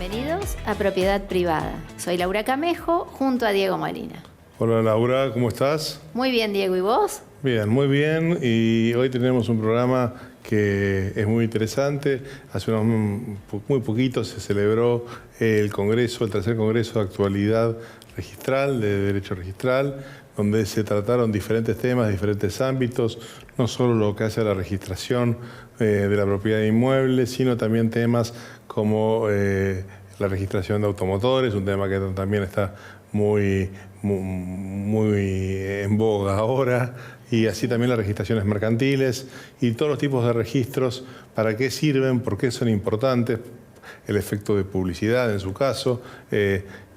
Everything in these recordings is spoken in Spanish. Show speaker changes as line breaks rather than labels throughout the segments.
Bienvenidos a Propiedad Privada. Soy Laura Camejo, junto a Diego Molina.
Hola Laura, ¿cómo estás?
Muy bien, Diego, ¿y vos?
Bien, muy bien. Y hoy tenemos un programa que es muy interesante. Hace muy poquito se celebró el tercer Congreso de Actualidad Registral, de Derecho Registral, donde se trataron diferentes temas, diferentes ámbitos, no solo lo que hace a la registración de la propiedad de inmuebles, sino también temas como la registración de automotores, un tema que también está muy en boga ahora, y así también las registraciones mercantiles y todos los tipos de registros, para qué sirven, por qué son importantes, el efecto de publicidad en su caso,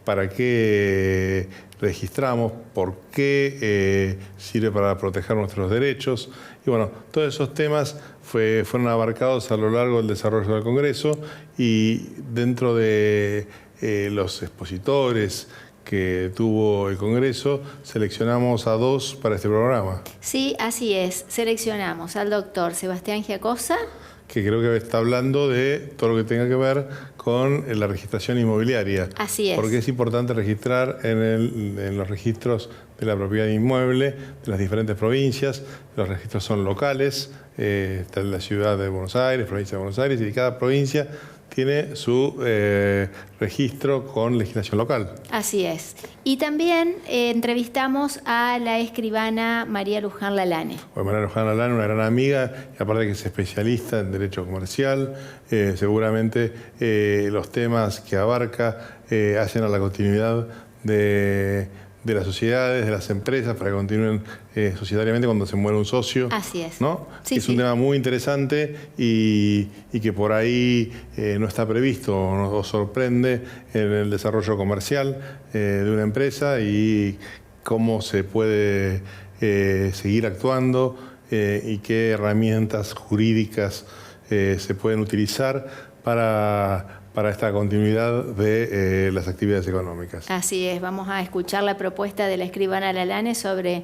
para qué registramos, por qué sirve para proteger nuestros derechos. Y bueno, todos esos temas fueron abarcados a lo largo del desarrollo del Congreso, y dentro de los expositores que tuvo el Congreso, seleccionamos a dos para este programa.
Sí, así es. Seleccionamos al doctor Sebastián Giacosa,
que creo que está hablando de todo lo que tenga que ver con la registración inmobiliaria.
Así es.
Porque es importante registrar en los registros de la propiedad inmueble de las diferentes provincias. Los registros son locales, está en la ciudad de Buenos Aires, provincia de Buenos Aires, y cada provincia tiene su registro con legislación local.
Así es. Y también entrevistamos a la escribana María Luján Lalane.
Bueno, María Luján Lalane, una gran amiga, y aparte que es especialista en derecho comercial, seguramente los temas que abarca hacen a la continuidad de las sociedades, de las empresas, para que continúen societariamente cuando se muere un socio.
Así es.
¿No?
Sí,
es un tema muy interesante y que por ahí no está previsto o sorprende en el desarrollo comercial de una empresa, y cómo se puede seguir actuando y qué herramientas jurídicas se pueden utilizar para esta continuidad de las actividades económicas.
Así es, vamos a escuchar la propuesta de la escribana Lalane sobre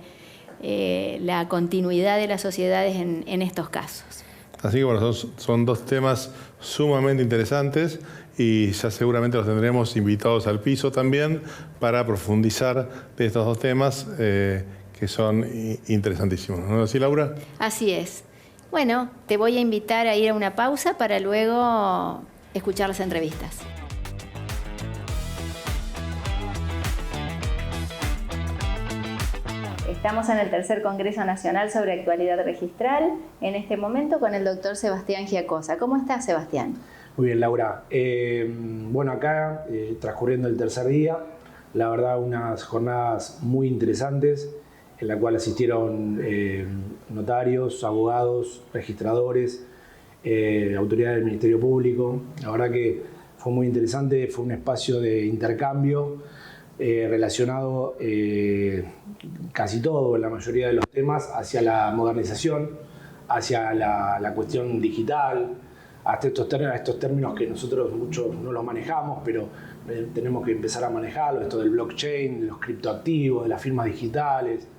la continuidad de las sociedades en estos casos.
Así que bueno, son dos temas sumamente interesantes, y ya seguramente los tendremos invitados al piso también para profundizar de estos dos temas que son interesantísimos. ¿No es así, Laura?
Así es. Bueno, te voy a invitar a ir a una pausa para luego escuchar las entrevistas. Estamos en el tercer Congreso Nacional sobre Actualidad Registral, en este momento con el doctor Sebastián Giacosa. ¿Cómo estás, Sebastián?
Muy bien, Laura. Bueno, acá transcurriendo el tercer día, la verdad unas jornadas muy interesantes en la cual asistieron notarios, abogados, registradores, autoridades del Ministerio Público. La verdad que fue muy interesante, fue un espacio de intercambio relacionado casi todo, la mayoría de los temas, hacia la modernización, hacia la cuestión digital, hasta estos términos que nosotros muchos no los manejamos, pero tenemos que empezar a manejarlo, esto del blockchain, de los criptoactivos, de las firmas digitales,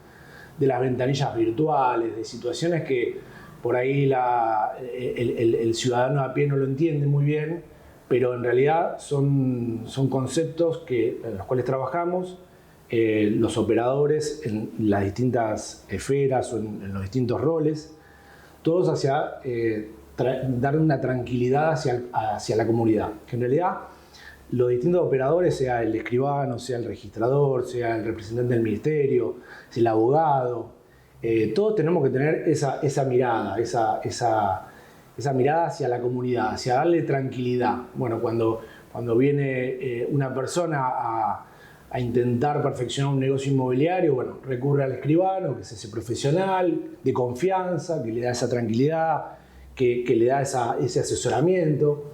de las ventanillas virtuales, de situaciones que por ahí el ciudadano a pie no lo entiende muy bien, pero en realidad son conceptos en los cuales trabajamos los operadores en las distintas esferas o en los distintos roles, todos hacia dar una tranquilidad hacia la comunidad, que en realidad los distintos operadores, sea el escribano, sea el registrador, sea el representante del ministerio, sea el abogado, todos tenemos que tener esa mirada, esa mirada hacia la comunidad, hacia darle tranquilidad. Bueno, cuando viene una persona a intentar perfeccionar un negocio inmobiliario, bueno, recurre al escribano, que es ese profesional de confianza, que le da esa tranquilidad, que le da ese asesoramiento.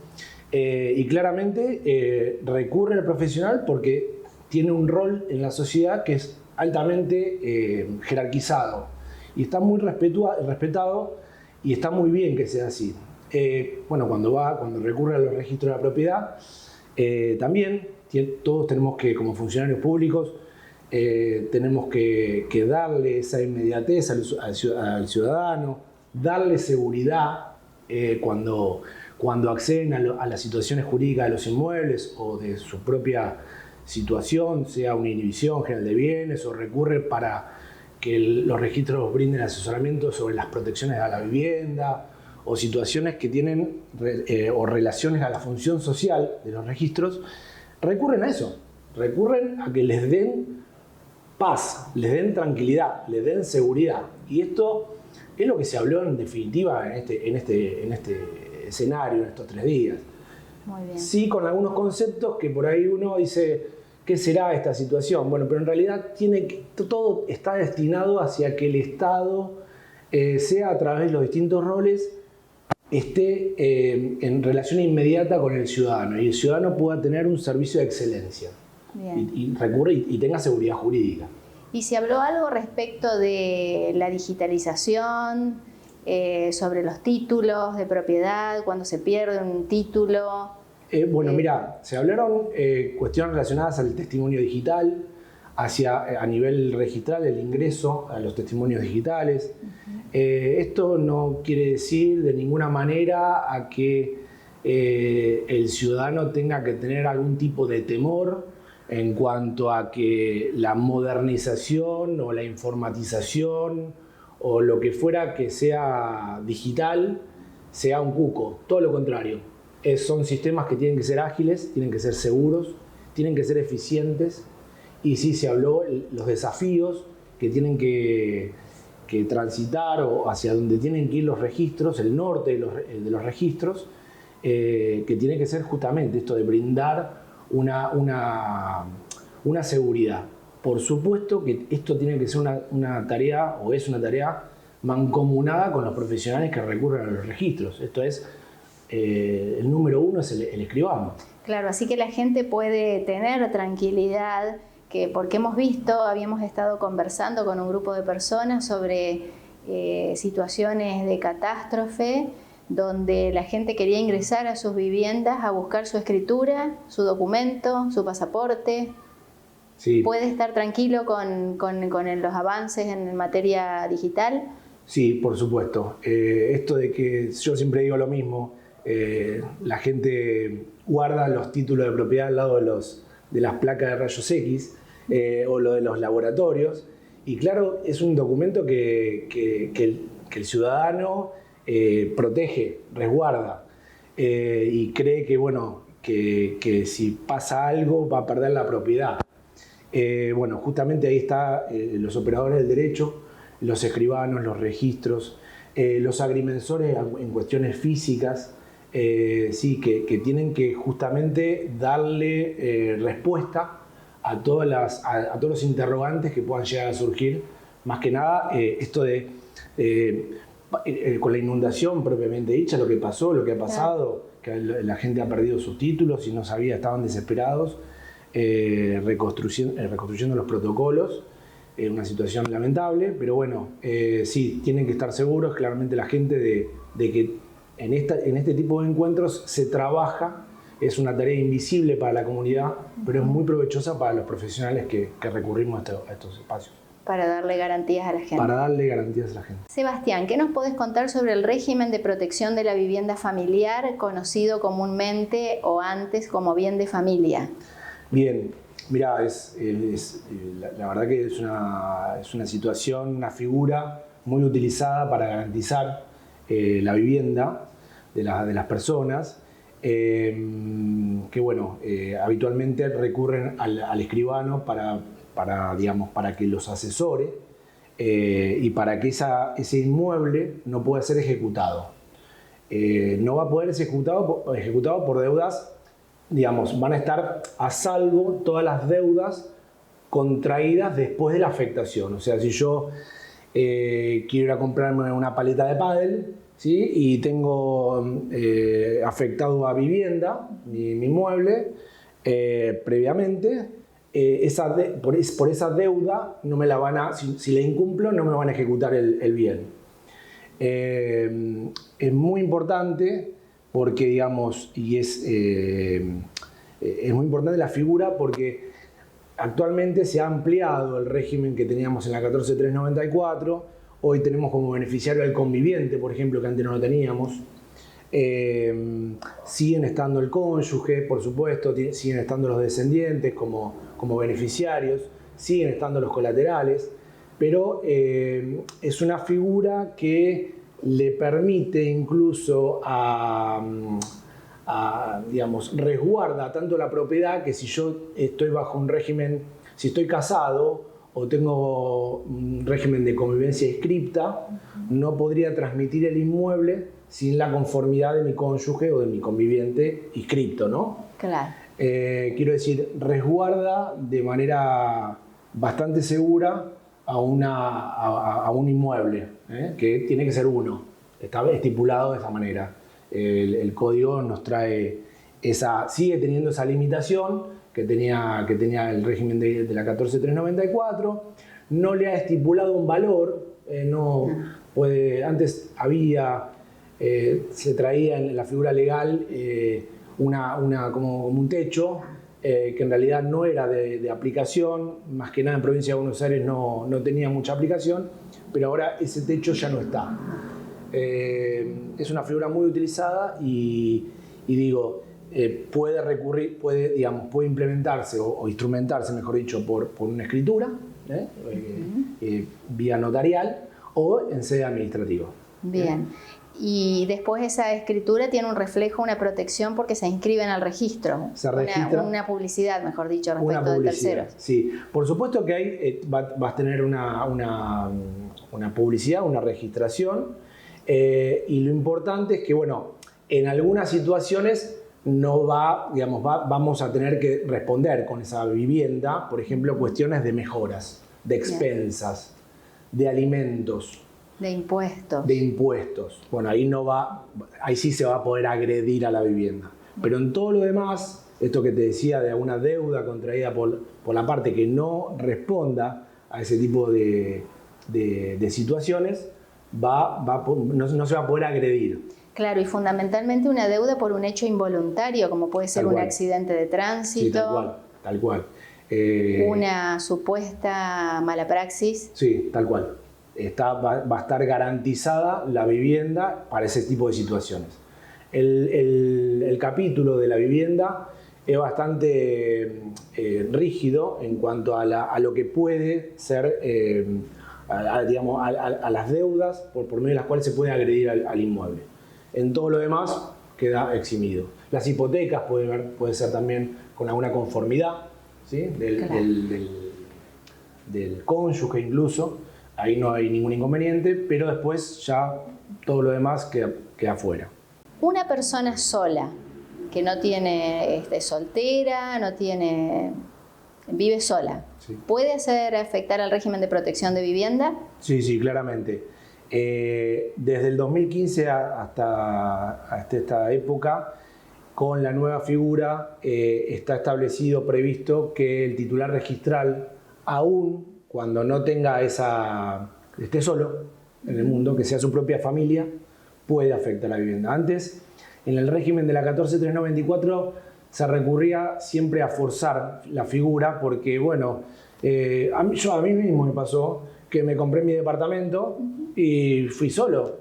Y claramente recurre al profesional porque tiene un rol en la sociedad que es altamente jerarquizado y está muy respetado, y está muy bien que sea así. Bueno, cuando recurre a los registros de la propiedad, también todos tenemos que, como funcionarios públicos, tenemos que darle esa inmediatez al ciudadano, darle seguridad cuando cuando acceden a las situaciones jurídicas de los inmuebles o de su propia situación, sea una inhibición general de bienes o recurre para que los registros brinden asesoramiento sobre las protecciones a la vivienda o situaciones que tienen o relaciones a la función social de los registros, recurren a eso, recurren a que les den paz, les den tranquilidad, les den seguridad. Y esto es lo que se habló en definitiva en este escenario, en estos 3 días.
Muy bien. Sí,
con algunos conceptos que por ahí uno dice, ¿qué será esta situación? Bueno, pero en realidad todo está destinado hacia que el Estado, sea a través de los distintos roles, esté en relación inmediata con el ciudadano y el ciudadano pueda tener un servicio de excelencia y recurre y tenga seguridad jurídica.
¿Y se habló algo respecto de la digitalización, sobre los títulos de propiedad, cuando se pierde un título?
Mira, se hablaron cuestiones relacionadas al testimonio digital, a nivel registral, el ingreso a los testimonios digitales. Esto no quiere decir de ninguna manera a que el ciudadano tenga que tener algún tipo de temor en cuanto a que la modernización o la informatización o lo que fuera que sea digital sea un cuco. Todo lo contrario. Son sistemas que tienen que ser ágiles, tienen que ser seguros, tienen que ser eficientes. Y sí se habló los desafíos que tienen que transitar o hacia donde tienen que ir los registros, el norte de los registros, que tiene que ser justamente esto de brindar una seguridad. Por supuesto que esto tiene que ser una tarea, o es una tarea mancomunada con los profesionales que recurren a los registros. Esto es, el número 1 es el escribano.
Claro, así que la gente puede tener tranquilidad, porque habíamos estado conversando con un grupo de personas sobre situaciones de catástrofe, donde la gente quería ingresar a sus viviendas a buscar su escritura, su documento, su pasaporte.
Sí.
¿Puede estar tranquilo con los avances en materia digital?
Sí, por supuesto. Esto de que yo siempre digo lo mismo, la gente guarda los títulos de propiedad al lado de las placas de rayos X o lo de los laboratorios, y claro, es un documento que el ciudadano protege, resguarda, y cree que si pasa algo va a perder la propiedad. Justamente ahí están los operadores del derecho, los escribanos, los registros, los agrimensores en cuestiones físicas, que tienen que justamente darle respuesta a todos los interrogantes que puedan llegar a surgir. Más que nada, esto de con la inundación propiamente dicha, lo que pasó, lo que ha pasado, que la gente ha perdido sus títulos y no sabía, estaban desesperados, reconstruyendo los protocolos, una situación lamentable, pero bueno, sí, tienen que estar seguros claramente la gente de que en este tipo de encuentros se trabaja. Es una tarea invisible para la comunidad, pero es muy provechosa para los profesionales que recurrimos a estos espacios.
Para darle garantías a la gente.
Para darle garantías a la gente.
Sebastián, ¿qué nos podés contar sobre el régimen de protección de la vivienda familiar, conocido comúnmente o antes como bien de familia?
Bien, mirá, la verdad que es una situación, una figura muy utilizada para garantizar la vivienda de las personas, habitualmente recurren al escribano para que los asesore y para que ese inmueble no pueda ser ejecutado. No va a poder ser ejecutado por deudas, van a estar a salvo todas las deudas contraídas después de la afectación. O sea, si yo quiero ir a comprarme una paleta de pádel, ¿sí? Y tengo afectado a vivienda, mi inmueble, previamente, por esa deuda no me la van a, si la incumplo, no me van a ejecutar el bien. Es muy importante porque, es muy importante la figura porque actualmente se ha ampliado el régimen que teníamos en la 14394. Hoy tenemos como beneficiario al conviviente, por ejemplo, que antes no lo teníamos. Siguen estando el cónyuge, por supuesto, siguen estando los descendientes como beneficiarios, siguen estando los colaterales, pero es una figura que le permite incluso digamos, resguarda tanto la propiedad que si yo estoy bajo un régimen, si estoy casado o tengo un régimen de convivencia inscripta, no podría transmitir el inmueble sin la conformidad de mi cónyuge o de mi conviviente inscripto, ¿no?
Claro.
Quiero decir, resguarda de manera bastante segura a un inmueble, que tiene que ser uno. Está estipulado de esa manera. El código nos trae sigue teniendo esa limitación que tenía el régimen de la 14394. No le ha estipulado un valor. Antes se traía en la figura legal como un techo, que en realidad no era de aplicación, más que nada en Provincia de Buenos Aires no tenía mucha aplicación, pero ahora ese techo ya no está. Es una figura muy utilizada y digo, puede implementarse o instrumentarse, mejor dicho, por una escritura, vía notarial o en sede administrativa.
Bien. Y después esa escritura tiene un reflejo, una protección porque se inscriben al registro.
Se registra.
Una publicidad, mejor dicho, respecto de terceros.
Sí, por supuesto que vas a tener una publicidad, una registración, y lo importante es que, bueno, en algunas situaciones vamos a tener que responder con esa vivienda, por ejemplo, cuestiones de mejoras, de expensas, de alimentos.
De impuestos.
De impuestos. Bueno, ahí sí se va a poder agredir a la vivienda. Pero en todo lo demás, esto que te decía de alguna deuda contraída por la parte que no responda a ese tipo de situaciones, no se va a poder agredir.
Claro, y fundamentalmente una deuda por un hecho involuntario, como puede ser un accidente de tránsito.
Sí, tal cual.
Una supuesta mala praxis.
Sí, tal cual. Va a estar garantizada la vivienda para ese tipo de situaciones. El capítulo de la vivienda es bastante rígido en cuanto a lo que puede ser, a las deudas por medio de las cuales se puede agredir al inmueble. En todo lo demás queda eximido. Las hipotecas puede ser también con alguna conformidad, ¿sí? del cónyuge incluso. Ahí no hay ningún inconveniente, pero después ya todo lo demás queda fuera.
Una persona sola, que no tiene, soltera, vive sola,
sí.
¿Puede afectar al régimen de protección de vivienda?
Sí, claramente. Desde el 2015 hasta esta época, con la nueva figura, está previsto que el titular registral, aún cuando no tenga esté solo en el mundo, que sea su propia familia, puede afectar a la vivienda. Antes, en el régimen de la 14394, se recurría siempre a forzar la figura porque, bueno, a mí mismo me pasó que me compré mi departamento y fui solo.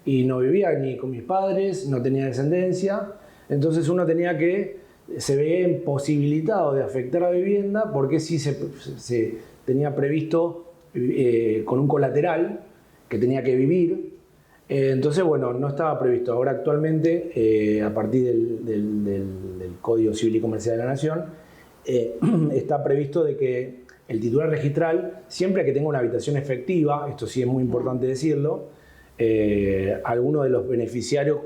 Y no vivía ni con mis padres, no tenía descendencia. Entonces uno se veía imposibilitado de afectar a la vivienda porque sí se tenía previsto con un colateral que tenía que vivir. Entonces, bueno, no estaba previsto. Ahora actualmente, a partir del Código Civil y Comercial de la Nación, está previsto de que el titular registral, siempre que tenga una habitación efectiva, esto sí es muy importante decirlo, alguno de los beneficiarios,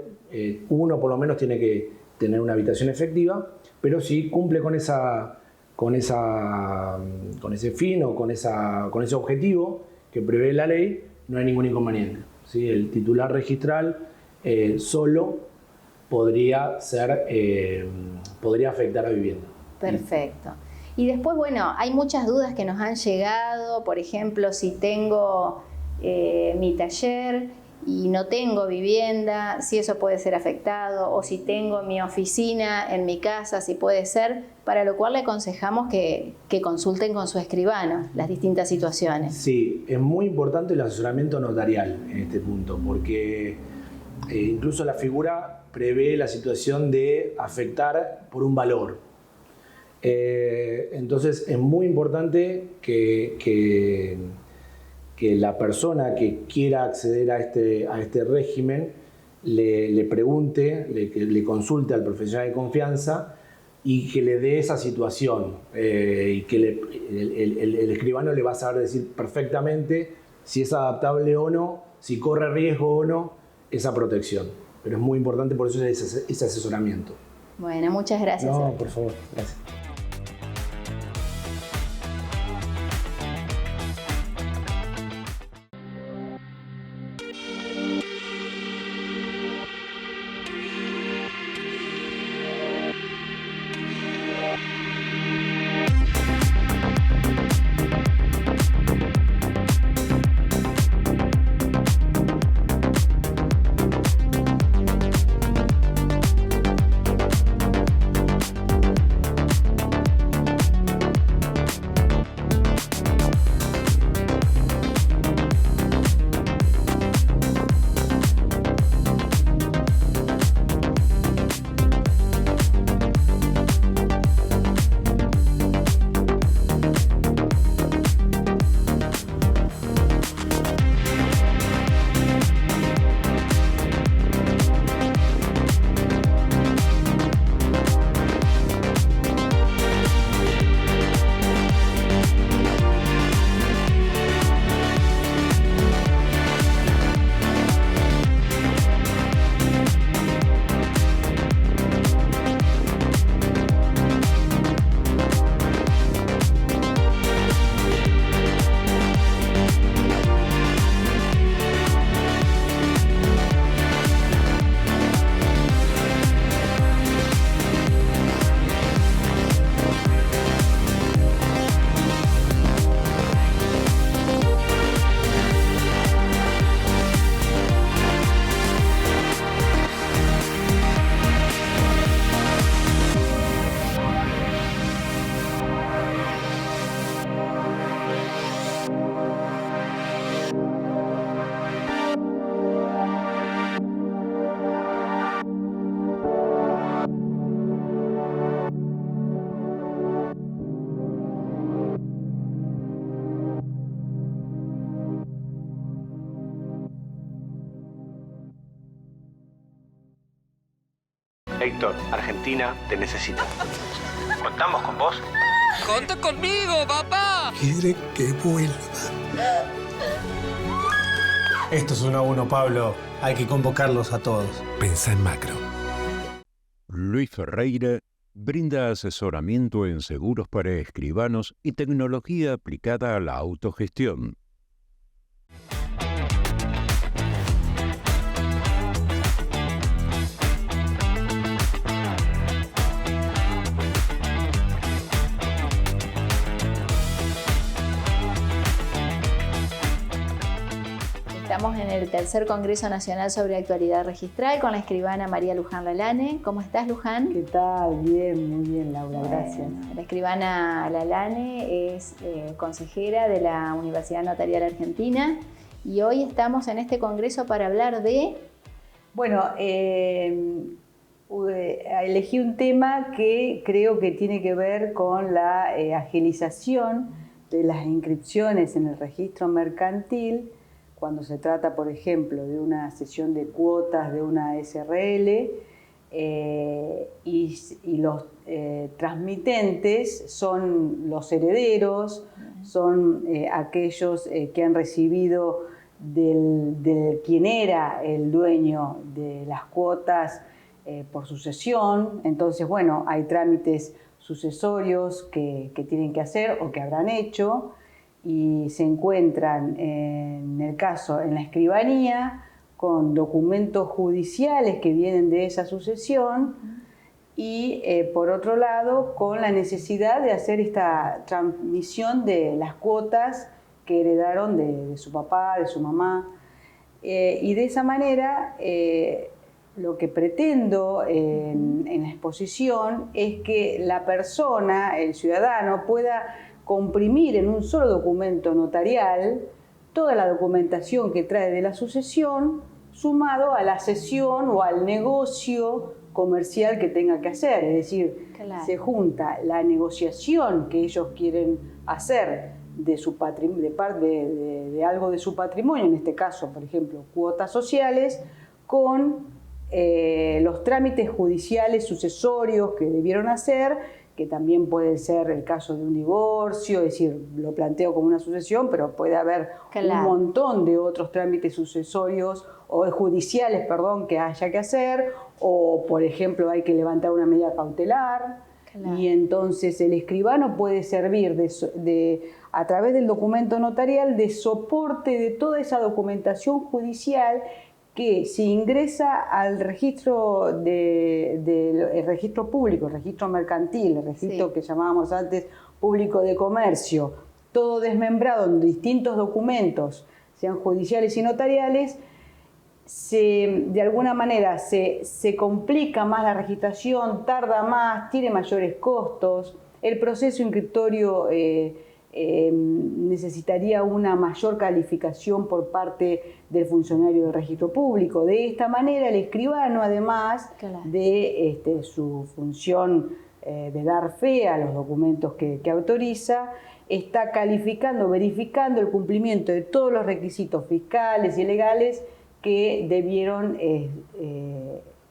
uno por lo menos tiene que tener una habitación efectiva, pero si cumple con ese fin o con ese objetivo que prevé la ley, no hay ningún inconveniente. ¿Sí? El titular registral solo podría afectar a vivienda.
Perfecto. Y después, bueno, hay muchas dudas que nos han llegado, por ejemplo, si tengo mi taller y no tengo vivienda, si eso puede ser afectado, o si tengo mi oficina en mi casa, si puede ser, para lo cual le aconsejamos que consulten con su escribano las distintas situaciones.
Sí, es muy importante el asesoramiento notarial en este punto, porque incluso la figura prevé la situación de afectar por un valor. Entonces es muy importante que la persona que quiera acceder a este régimen le pregunte, le consulte al profesional de confianza y que le dé esa situación. Y que el escribano le va a saber decir perfectamente si es adaptable o no, si corre riesgo o no esa protección. Pero es muy importante por eso ese asesoramiento.
Bueno, muchas gracias.
No, por favor, gracias.
Héctor, Argentina te necesita. ¿Contamos con vos?
¡Conta conmigo, papá!
Quiere que vuelva.
Esto es 1 a 1, Pablo. Hay que convocarlos a todos.
Pensá en macro.
Luis Ferreira brinda asesoramiento en seguros para escribanos y tecnología aplicada a la autogestión.
Estamos en el tercer Congreso Nacional sobre Actualidad Registral con la escribana María Luján Lalane. ¿Cómo estás, Luján?
¿Qué tal? Bien, muy bien, Laura, gracias.
La escribana Lalane es consejera de la Universidad Notarial Argentina y hoy estamos en este congreso para hablar de...
Bueno, elegí un tema que creo que tiene que ver con la agilización de las inscripciones en el registro mercantil cuando se trata, por ejemplo, de una cesión de cuotas de una SRL y los transmitentes son los herederos, son aquellos que han recibido del quien era el dueño de las cuotas por sucesión. Entonces, bueno, hay trámites sucesorios que tienen que hacer o que habrán hecho y se encuentran, en el caso, en la escribanía, con documentos judiciales que vienen de esa sucesión y, por otro lado, con la necesidad de hacer esta transmisión de las cuotas que heredaron de su papá, de su mamá. Y de esa manera, lo que pretendo en la exposición es que la persona, el ciudadano, pueda comprimir en un solo documento notarial toda la documentación que trae de la sucesión sumado a la cesión o al negocio comercial que tenga que hacer. Es decir,
claro,
se junta la negociación que ellos quieren hacer de algo de su patrimonio, en este caso, por ejemplo, cuotas sociales, con los trámites judiciales sucesorios que debieron hacer, que también puede ser el caso de un divorcio, es decir, lo planteo como una sucesión, pero puede haber
claro,
un montón de otros trámites sucesorios o judiciales, perdón, que haya que hacer, o por ejemplo hay que levantar una medida cautelar,
claro,
y entonces el escribano puede servir a través del documento notarial de soporte de toda esa documentación judicial que si ingresa al registro el registro público, el registro mercantil, el registro que llamábamos antes público de comercio, todo desmembrado en distintos documentos, sean judiciales y notariales, de alguna manera se complica más la registración, tarda más, tiene mayores costos, el proceso inscriptorio necesitaría una mayor calificación por parte del funcionario del registro público. De esta manera, el escribano, además de su función de dar fe a los documentos que autoriza, está calificando, verificando el cumplimiento de todos los requisitos fiscales y legales que debieron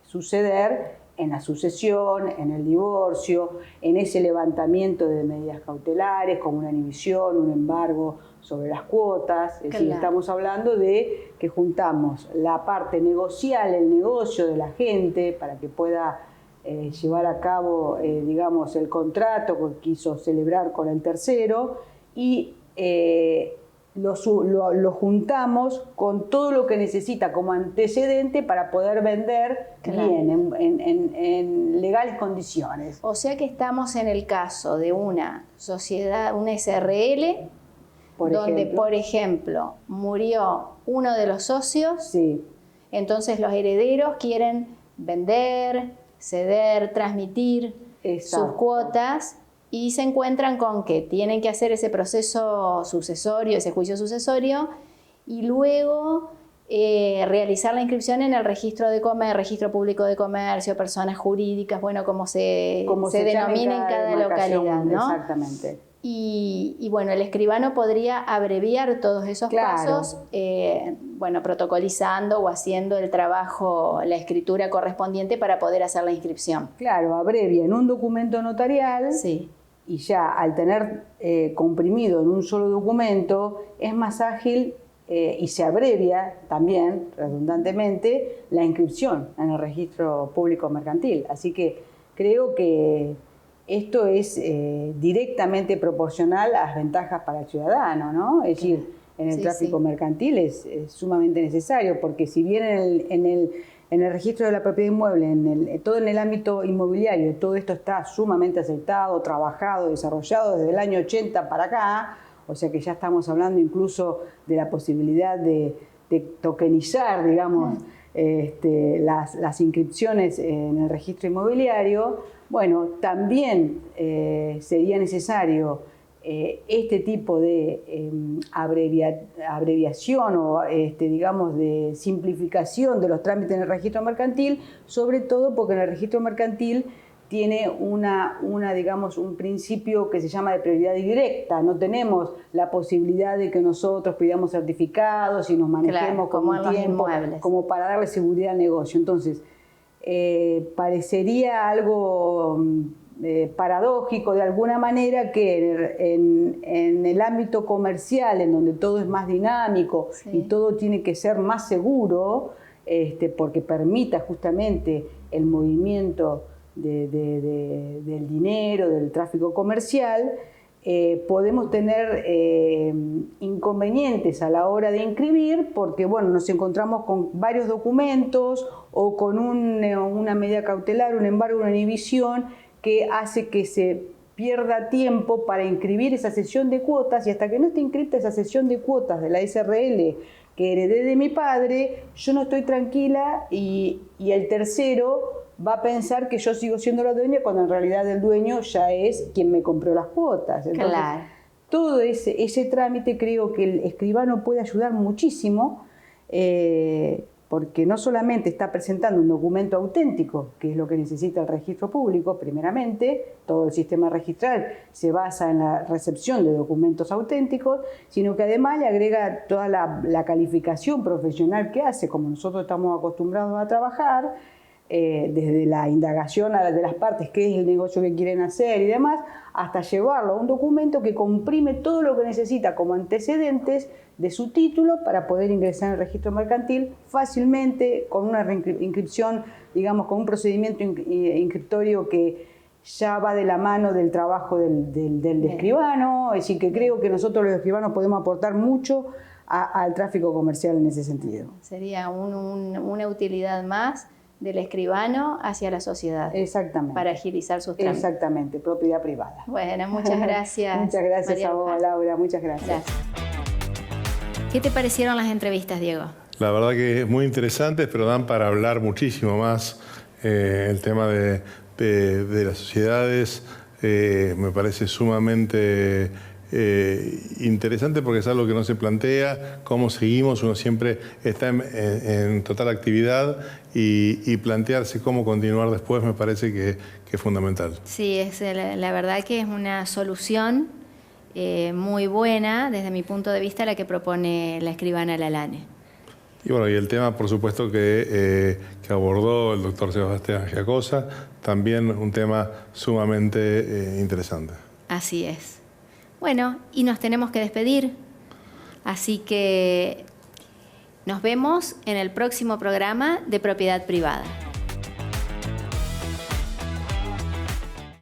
suceder en la sucesión, en el divorcio, en ese levantamiento de medidas cautelares como una inhibición, un embargo sobre las cuotas. Es decir, estamos hablando de que juntamos la parte negocial, el negocio de la gente para que pueda llevar a cabo, digamos, el contrato que quiso celebrar con el tercero y lo juntamos con todo lo que necesita como antecedente para poder vender bien, en legales condiciones.
O sea que estamos en el caso de una sociedad, una SRL, donde, por ejemplo, murió uno de los socios, entonces los herederos quieren vender, ceder, transmitir sus cuotas, y se encuentran con que tienen que hacer ese proceso sucesorio, ese juicio sucesorio, y luego realizar la inscripción en el registro público de comercio, personas jurídicas, bueno, como se denomina en cada localidad, ¿no?
Exactamente.
Y bueno, el escribano podría abreviar todos esos pasos, bueno, protocolizando o haciendo el trabajo, la escritura correspondiente para poder hacer la inscripción.
Claro, abrevia en un documento notarial. Y ya al tener comprimido en un solo documento es más ágil y se abrevia también, redundantemente, la inscripción en el registro público mercantil. Así que creo que esto es directamente proporcional a las ventajas para el ciudadano, ¿no? Es decir, en el tráfico mercantil es sumamente necesario, porque si bien en el registro de la propiedad inmueble, todo en el ámbito inmobiliario, todo esto está sumamente aceptado, trabajado, desarrollado desde el año 80 para acá, o sea que ya estamos hablando incluso de la posibilidad de tokenizar, digamos, las inscripciones en el registro inmobiliario. Bueno, también sería necesario este tipo de abreviación o digamos de simplificación de los trámites en el registro mercantil, sobre todo porque en el registro mercantil tiene digamos, un principio que se llama de prioridad directa. No tenemos la posibilidad de que nosotros pidamos certificados y nos manejemos con un tiempo como para darle seguridad al negocio. Entonces, parecería algo paradójico de alguna manera que en el ámbito comercial, en donde todo es más dinámico y todo tiene que ser más seguro, porque permita justamente el movimiento del dinero, del tráfico comercial, podemos tener inconvenientes a la hora de inscribir, porque bueno, nos encontramos con varios documentos o con una medida cautelar, un embargo, una inhibición que hace que se pierda tiempo para inscribir esa cesión de cuotas, y hasta que no esté inscrita esa cesión de cuotas de la SRL que heredé de mi padre, yo no estoy tranquila y el tercero va a pensar que yo sigo siendo la dueña cuando en realidad el dueño ya es quien me compró las cuotas. Entonces, todo ese trámite creo que el escribano puede ayudar muchísimo, porque no solamente está presentando un documento auténtico, que es lo que necesita el registro público, primeramente, todo el sistema registral se basa en la recepción de documentos auténticos, sino que además le agrega toda la calificación profesional que hace, como nosotros estamos acostumbrados a trabajar, desde la indagación de las partes, qué es el negocio que quieren hacer y demás, hasta llevarlo a un documento que comprime todo lo que necesita como antecedentes de su título para poder ingresar en el registro mercantil fácilmente, con una inscripción, digamos, con un procedimiento inscriptorio que ya va de la mano del trabajo del escribano. Es decir, que creo que nosotros los escribanos podemos aportar mucho al tráfico comercial en ese sentido.
Sería una utilidad más del escribano hacia la sociedad.
Exactamente.
Para agilizar sus trámites.
Exactamente, propiedad privada.
Bueno, muchas gracias.
Muchas gracias
María
a vos,
Luján.
Laura, muchas gracias.
¿Qué te parecieron las entrevistas, Diego?
La verdad que es muy interesantes, pero dan para hablar muchísimo más. El tema de las sociedades me parece sumamente interesante porque es algo que no se plantea, cómo seguimos, uno siempre está en total actividad y plantearse cómo continuar después me parece que es fundamental.
Sí, la verdad que es una solución muy buena desde mi punto de vista la que propone la escribana Lalane.
Y bueno, y el tema, por supuesto, que abordó el doctor Sebastián Giacosa, también un tema sumamente interesante.
Así es. Bueno, y nos tenemos que despedir, así que nos vemos en el próximo programa de Propiedad Privada.